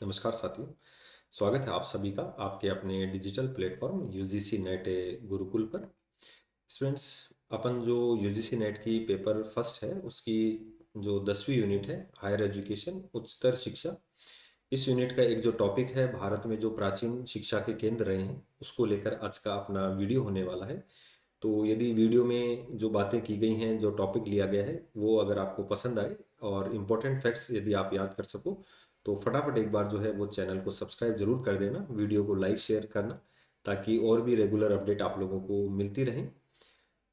नमस्कार साथियों। स्वागत है आप सभी का आपके अपने digital platform UGC net Gurukul पर। स्टूडेंट्स, अपन जो यूजीसी नेट की पेपर फर्स्ट है उसकी जो 10वीं यूनिट है हायर एजुकेशन उच्चतर शिक्षा, इस यूनिट का एक जो टॉपिक है भारत में जो प्राचीन शिक्षा के केंद्र रहे हैं उसको लेकर आज का अपना वीडियो होने वाला है। तो यदि वीडियो में जो बातें की गई हैं, जो टॉपिक लिया गया है, वो अगर आपको पसंद आए और इम्पोर्टेंट फैक्ट्स यदि आप याद कर सको तो फटाफट एक बार जो है वो चैनल को सब्सक्राइब जरूर कर देना, वीडियो को लाइक शेयर करना, ताकि और भी रेगुलर अपडेट आप लोगों को मिलती रहें।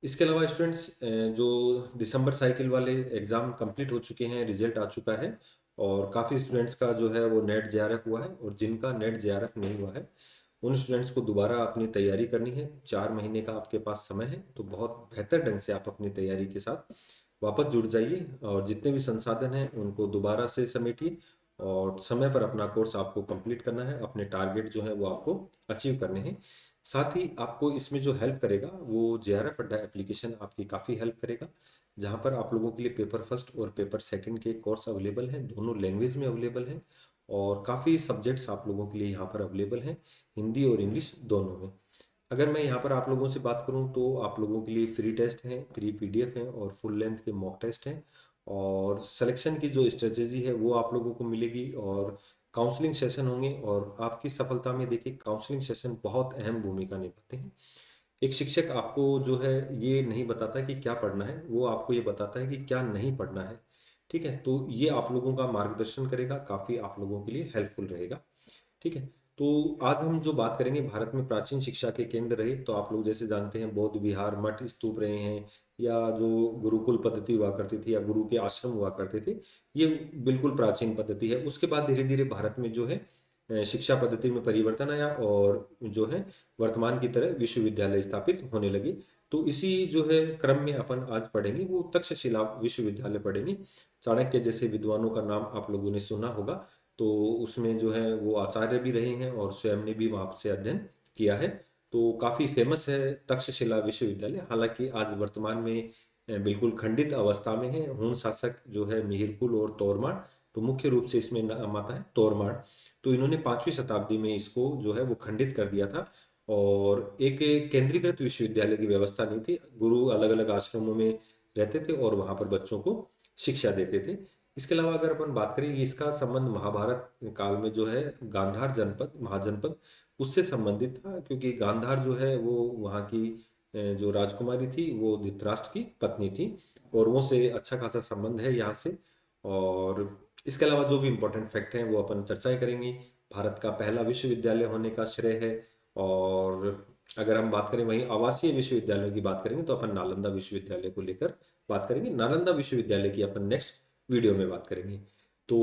इसके अलावा स्टूडेंट्स, जो दिसंबर साइकिल वाले एग्ज़ाम कंप्लीट हो चुके हैं, रिजल्ट आ चुका है और काफ़ी स्टूडेंट्स का जो है वो नेट जेआरएफ हुआ है, और जिनका नेट जेआरएफ नहीं हुआ है उन स्टूडेंट्स को दोबारा अपनी तैयारी करनी है। 4 महीने का आपके पास समय है, तो बहुत बेहतर ढंग से आप अपनी तैयारी के साथ वापस जुड़ जाइए और जितने भी संसाधन हैं उनको दोबारा से समेटिए और समय पर अपना कोर्स आपको कंप्लीट करना है। अपने टारगेट जो है वो आपको अचीव करने हैं। साथ ही आपको इसमें जो हेल्प करेगा वो जेआरएफ अड्डा एप्लीकेशन आपकी काफ़ी हेल्प करेगा, जहाँ पर आप लोगों के लिए पेपर फर्स्ट और पेपर सेकंड के कोर्स अवेलेबल हैं, दोनों लैंग्वेज में अवेलेबल हैं और काफ़ी सब्जेक्ट्स आप लोगों के लिए यहाँ पर अवेलेबल हैं, हिंदी और इंग्लिश दोनों में। अगर मैं यहाँ पर आप लोगों से बात करूँ तो आप लोगों के लिए फ्री टेस्ट हैं, फ्री पीडीएफ हैं और फुल लेंथ के मॉक टेस्ट हैं, और सिलेक्शन की जो स्ट्रेटेजी है वो आप लोगों को मिलेगी, और काउंसलिंग सेशन होंगे। और आपकी सफलता में देखिए काउंसलिंग सेशन बहुत अहम भूमिका निभाते हैं। एक शिक्षक आपको जो है ये नहीं बताता कि क्या पढ़ना है, वो आपको ये बताता है कि क्या नहीं पढ़ना है। ठीक है, तो ये आप लोगों का मार्गदर्शन करेगा, काफ़ी आप लोगों के लिए हेल्पफुल रहेगा। ठीक है, तो आज हम जो बात करेंगे भारत में प्राचीन शिक्षा के केंद्र रहे, तो आप लोग जैसे जानते हैं बौद्ध विहार, मठ, स्तूप रहे हैं, या जो गुरुकुल पद्धति हुआ करती थी या गुरु के आश्रम हुआ करते थे, ये बिल्कुल प्राचीन पद्धति है। उसके बाद धीरे धीरे भारत में जो है शिक्षा पद्धति में परिवर्तन आया और जो है वर्तमान की तरह विश्वविद्यालय स्थापित होने लगे। तो इसी जो है क्रम में अपन आज पढ़ेंगे वो तक्षशिला विश्वविद्यालय पढ़ेंगे। चाणक्य जैसे विद्वानों का नाम आप लोगों ने सुना होगा, तो उसमें जो है वो आचार्य भी रहे हैं और स्वयं ने भी वहाँ से अध्ययन किया है। तो काफ़ी फेमस है तक्षशिला विश्वविद्यालय। हालांकि आज वर्तमान में बिल्कुल खंडित अवस्था में है। हूण शासक जो है मिहिरकुल और तोरमाण, तो मुख्य रूप से इसमें नाम आता है तोरमाण। तो इन्होंने 5वीं शताब्दी में इसको जो है वो खंडित कर दिया था, और एक केंद्रीकृत विश्वविद्यालय की व्यवस्था नहीं थी। गुरु अलग अलग आश्रमों में रहते थे और वहाँ पर बच्चों को शिक्षा देते थे। इसके अलावा अगर अपन बात करें, इसका संबंध महाभारत काल में जो है गांधार जनपद, महाजनपद, उससे संबंधित था, क्योंकि गांधार जो है वो वहाँ की जो राजकुमारी थी वो धृतराष्ट्र की पत्नी थी, और वो से अच्छा खासा संबंध है यहाँ से। और इसके अलावा जो भी इम्पोर्टेंट फैक्ट हैं वो अपन चर्चाएं करेंगे। भारत का पहला विश्वविद्यालय होने का श्रेय है। और अगर हम बात करें वहीं आवासीय विश्वविद्यालयों की बात करेंगे तो अपन नालंदा विश्वविद्यालय को लेकर बात करेंगे। नालंदा विश्वविद्यालय की अपन नेक्स्ट वीडियो में बात करेंगे। तो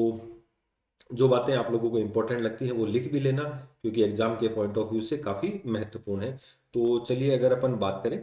जो बातें आप लोगों को इंपॉर्टेंट लगती हैं वो लिख भी लेना, क्योंकि एग्जाम के पॉइंट ऑफ व्यू से काफ़ी महत्वपूर्ण है। तो चलिए अगर अपन बात करें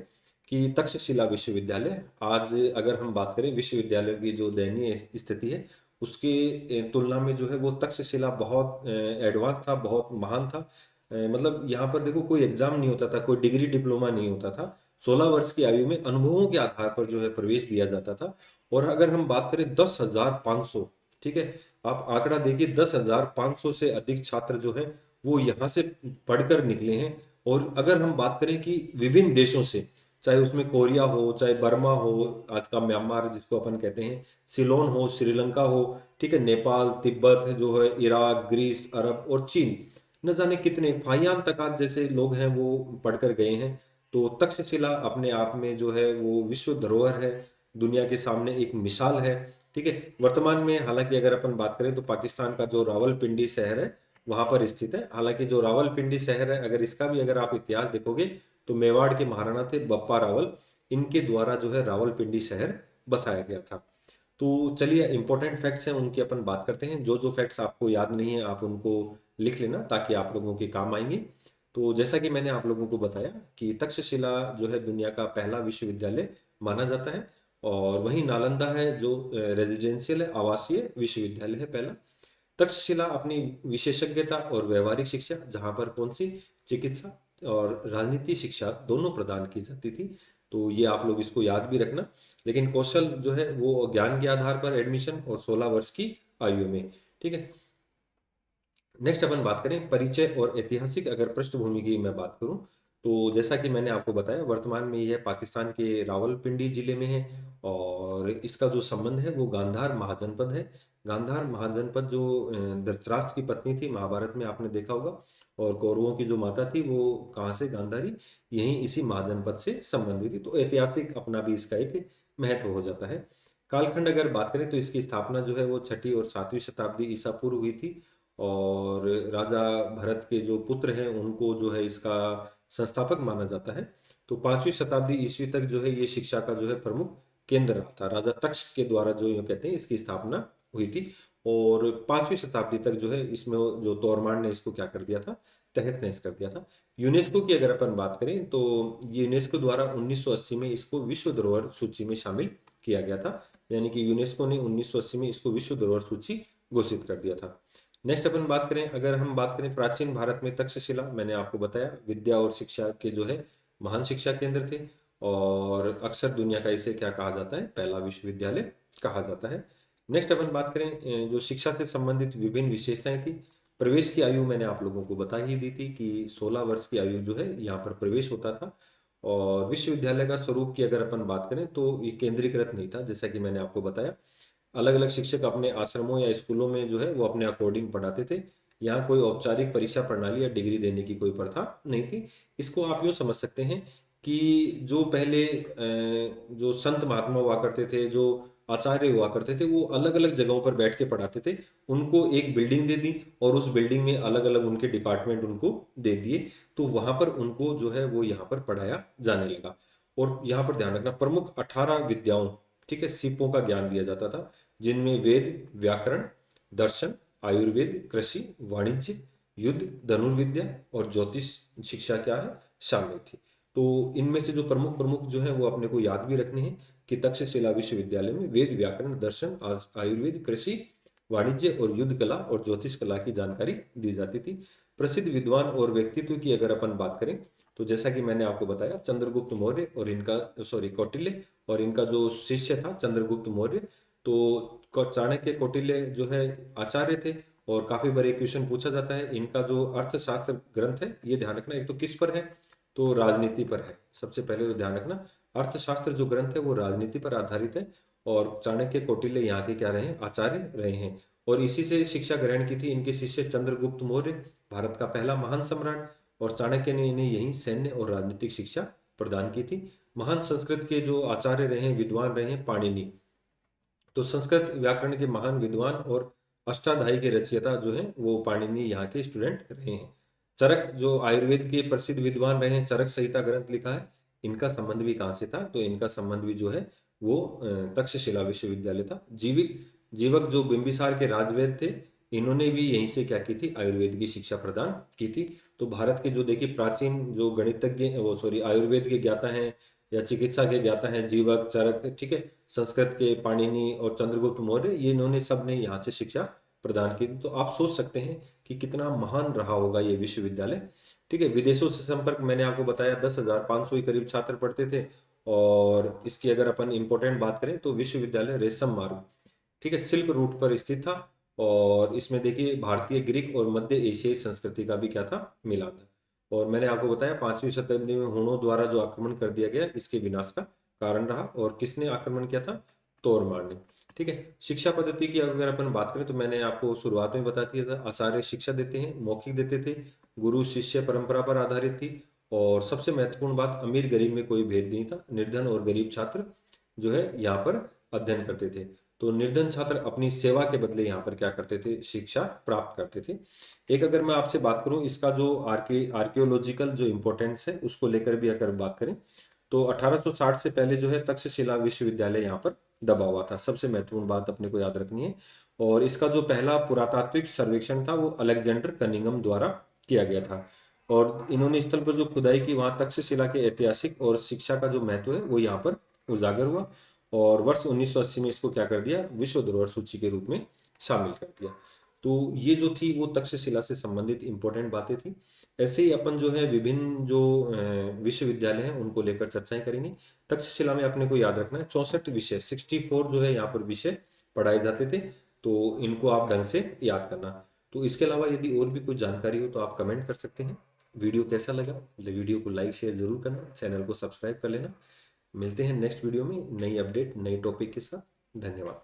कि तक्षशिला विश्वविद्यालय, आज अगर हम बात करें विश्वविद्यालय की जो दयनीय स्थिति है उसके तुलना में जो है वो तक्षशिला बहुत एडवांस था, बहुत महान था। मतलब यहाँ पर देखो कोई एग्जाम नहीं होता था, कोई डिग्री डिप्लोमा नहीं होता था। 16 वर्ष की आयु में अनुभवों के आधार पर जो है प्रवेश दिया जाता था। और अगर हम बात करें 10,500, ठीक है, आप आंकड़ा देखिए, 10,500 से अधिक छात्र जो है वो यहाँ से पढ़कर निकले हैं। और अगर हम बात करें कि विभिन्न देशों से, चाहे उसमें कोरिया हो, चाहे बर्मा हो, आज का म्यांमार जिसको अपन कहते हैं, सिलोन हो, श्रीलंका हो, ठीक है, नेपाल, तिब्बत जो है, इराक, ग्रीस, अरब और चीन, न जाने कितने फाइयान तक आज जैसे लोग हैं वो पढ़कर गए हैं। तो तक्षशिला अपने आप में जो है वो विश्व धरोहर है, दुनिया के सामने एक मिसाल है। ठीक है, वर्तमान में हालांकि अगर अपन बात करें तो पाकिस्तान का जो रावलपिंडी शहर है वहां पर स्थित है। हालांकि जो रावलपिंडी शहर है, अगर इसका भी अगर आप इतिहास देखोगे तो मेवाड़ के महाराणा थे बप्पा रावल, इनके द्वारा जो है रावलपिंडी शहर बसाया गया था। तो चलिए इंपॉर्टेंट फैक्ट्स हैं उनकी अपन बात करते हैं। जो जो फैक्ट्स आपको याद नहीं है आप उनको लिख लेना, ताकि आप लोगों के काम आएंगे। तो जैसा कि मैंने आप लोगों को बताया कि तक्षशिला जो है दुनिया का पहला विश्वविद्यालय माना जाता है, और वहीं नालंदा है जो रेजिडेंशियल है, आवासीय विश्वविद्यालय है पहला। तक्षशिला अपनी विशेषज्ञता और व्यवहारिक शिक्षा, जहाँ पर कौन सी, चिकित्सा और राजनीति शिक्षा दोनों प्रदान की जाती थी। तो ये आप लोग इसको याद भी रखना। लेकिन कौशल जो है वो ज्ञान के आधार पर एडमिशन और 16 वर्ष की आयु में। ठीक है, नेक्स्ट अपन बात करें परिचय और ऐतिहासिक अगर पृष्ठभूमि की मैं बात करूं, तो जैसा कि मैंने आपको बताया वर्तमान में यह पाकिस्तान के रावलपिंडी जिले में है। और इसका जो संबंध है वो गांधार महाजनपद है। गांधार महाजनपद जो धृतराष्ट्र की पत्नी थी महाभारत में आपने देखा होगा, और कौरवों की जो माता थी वो कहाँ से, गांधारी, यहीं इसी महाजनपद से संबंधित थी। तो ऐतिहासिक अपना भी इसका एक महत्व हो जाता है। कालखंड अगर बात करें तो इसकी स्थापना जो है वो 6ठी और 7वीं शताब्दी ईसा पूर्व हुई थी। और राजा भरत के जो पुत्र हैं उनको जो है इसका संस्थापक माना जाता है। तो 5वीं शताब्दी ईस्वी तक जो है ये शिक्षा का जो है प्रमुख केंद्र रहा था। राजा तक्ष के द्वारा जो यूँ कहते हैं इसकी स्थापना हुई थी। और 5वीं शताब्दी तक जो है इसमें जो तोरमान ने इसको क्या कर दिया था, तहस नहस कर दिया था। यूनेस्को की अगर अपन बात करें तो यूनेस्को द्वारा 1980 में इसको विश्व धरोहर सूची में शामिल किया गया था। यानी कि यूनेस्को ने 1980 में इसको विश्व धरोहर सूची घोषित कर दिया था। नेक्स्ट अपन बात करें, अगर हम बात करें प्राचीन भारत में तक्षशिला, मैंने आपको बताया विद्या और शिक्षा के जो है महान शिक्षा केंद्र थे। और अक्सर दुनिया का इसे क्या कहा जाता है, पहला विश्वविद्यालय कहा जाता है। नेक्स्ट अपन बात करें जो शिक्षा से संबंधित विभिन्न विशेषताएं थी। प्रवेश की आयु मैंने आप लोगों को बता ही दी थी कि 16 वर्ष की आयु जो है यहाँ पर प्रवेश होता था। और विश्वविद्यालय का स्वरूप की अगर अपन बात करें तो ये केंद्रीकृत नहीं था, जैसा कि मैंने आपको बताया। अलग अलग शिक्षक अपने आश्रमों या स्कूलों में जो है वो अपने अकॉर्डिंग पढ़ाते थे। यहाँ कोई औपचारिक परीक्षा प्रणाली या डिग्री देने की कोई प्रथा नहीं थी। इसको आप यूँ समझ सकते हैं कि जो पहले जो संत महात्मा हुआ करते थे, जो आचार्य हुआ करते थे, वो अलग अलग जगहों पर बैठ के पढ़ाते थे। उनको एक बिल्डिंग दे दी और उस बिल्डिंग में अलग अलग उनके डिपार्टमेंट उनको दे दिए। तो वहां पर उनको जो है वो यहाँ पर पढ़ाया जाने लगा। और यहाँ पर ध्यान रखना, प्रमुख 18 विद्याओं, ठीक है, सीपों का ज्ञान दिया जाता था, जिनमें वेद, व्याकरण, दर्शन, आयुर्वेद, कृषि, वाणिज्य, युद्ध, धनुर्विद्या और ज्योतिष शिक्षा क्या है, शामिल थी। तो इनमें से जो प्रमुख प्रमुख जो है वो अपने को याद भी रखने हैं कि तक्षशिला विश्वविद्यालय में वेद, व्याकरण, दर्शन, आयुर्वेद, कृषि, वाणिज्य और युद्ध कला और ज्योतिष कला की जानकारी दी जाती थी। प्रसिद्ध विद्वान और व्यक्तित्व की अगर अपन बात करें तो जैसा कि मैंने आपको बताया चंद्रगुप्त मौर्य और इनका, सॉरी, कौटिल्य, और इनका जो शिष्य था चंद्रगुप्त मौर्य। तो चाणक्य, कौटिल्य जो है आचार्य थे। और काफी बार एक क्वेश्चन पूछा जाता है, इनका जो अर्थशास्त्र ग्रंथ है, ये ध्यान रखना, एक तो किस पर है, तो राजनीति पर है। सबसे पहले तो ध्यान रखना, अर्थशास्त्र जो ग्रंथ है वो राजनीति पर आधारित है। और चाणक्य, कौटिल्य यहाँ के क्या रहे हैं, आचार्य रहे हैं। और इसी से शिक्षा ग्रहण की थी इनके शिष्य चंद्रगुप्त मौर्य, भारत का पहला महान सम्राट। और चाणक्य ने इन्हें यही सैन्य और राजनीतिक शिक्षा प्रदान की थी। महान संस्कृत के जो आचार्य रहे हैं, विद्वान रहे हैं, पाणिनि। तो संस्कृत व्याकरण के महान विद्वान और अष्टाध्यायी के रचयिता जो हैं वो पाणिनि यहाँ के स्टूडेंट रहे हैं। चरक जो आयुर्वेद के प्रसिद्ध विद्वान रहे हैं, चरक संहिता ग्रंथ लिखा है। इनका संबंध भी कहाँ से था, तो इनका संबंध भी जो है वो तक्षशिला विश्वविद्यालय था। जीवक जो बिंबिसार के राजवेद थे, इन्होंने भी यहीं से क्या की थी, आयुर्वेद की शिक्षा प्रदान की थी। तो भारत के जो देखिए प्राचीन जो गणितज्ञ, वो सॉरी आयुर्वेद के ज्ञाता हैं या चिकित्सा के ज्ञाता हैं, जीवक, चरक, ठीक है, संस्कृत के पाणिनि और चंद्रगुप्त मौर्य, ये इन्होंने सब ने यहाँ से शिक्षा प्रदान की थी। तो आप सोच सकते हैं कि कितना महान रहा होगा ये विश्वविद्यालय। ठीक है, विदेशों से संपर्क मैंने आपको बताया 10,500 के करीब छात्र पढ़ते थे। और इसकी अगर अपन इम्पोर्टेंट बात करें तो विश्वविद्यालय रेशम मार्ग, ठीक है, सिल्क रूट पर स्थित था। और इसमें देखिए भारतीय, ग्रीक और मध्य एशियाई संस्कृति का भी क्या था, मिलान था। और मैंने आपको बताया 5वीं शताब्दी में हुणों द्वारा जो आक्रमण कर दिया गया इसके विनाश का कारण रहा। और किसने आक्रमण किया था, तोरमान ने। ठीक है, शिक्षा पद्धति की अगर अपन बात करें तो मैंने आपको शुरुआत में बता दिया था, आचार्य शिक्षा देते हैं, मौखिक देते थे, गुरु शिष्य परंपरा पर आधारित थी। और सबसे महत्वपूर्ण बात, अमीर गरीब में कोई भेद नहीं था, निर्धन और गरीब छात्र जो है यहाँ पर अध्ययन करते थे। तो निर्धन छात्र अपनी सेवा के बदले यहाँ पर क्या करते थे, शिक्षा प्राप्त करते थे। एक अगर मैं आपसे बात करूं इसका जो आर्कियोलॉजिकल जो इम्पोर्टेंस है उसको लेकर भी अगर बात करें तो 1860 से पहले जो है तक्षशिला विश्वविद्यालय यहाँ पर दबा हुआ था। सबसे महत्वपूर्ण बात अपने को याद रखनी है। और इसका जो पहला पुरातात्विक सर्वेक्षण था वो अलेक्जेंडर कनिंगम द्वारा किया गया था। और इन्होंने स्थल पर जो खुदाई की वहां तक्षशिला के ऐतिहासिक और शिक्षा का जो महत्व है वो यहाँ पर उजागर हुआ। और वर्ष 1980 में इसको क्या कर दिया, विश्व धरोहर सूची के रूप में शामिल कर दिया। तो ये जो थी वो तक्षशिला से संबंधित इंपॉर्टेंट बातें थी। ऐसे ही अपन जो है विभिन्न जो विश्वविद्यालय हैं उनको लेकर चर्चाएं करेंगे। तक्षशिला में अपने को याद रखना है 64 विषय, 64 जो है यहाँ पर विषय पढ़ाए जाते थे। तो इनको आप ढंग से याद करना। तो इसके अलावा यदि और भी कुछ जानकारी हो तो आप कमेंट कर सकते हैं। वीडियो कैसा लगा, वीडियो को लाइक शेयर ज़रूर करना, चैनल को सब्सक्राइब कर लेना। मिलते हैं नेक्स्ट वीडियो में नई अपडेट नई टॉपिक के साथ। धन्यवाद।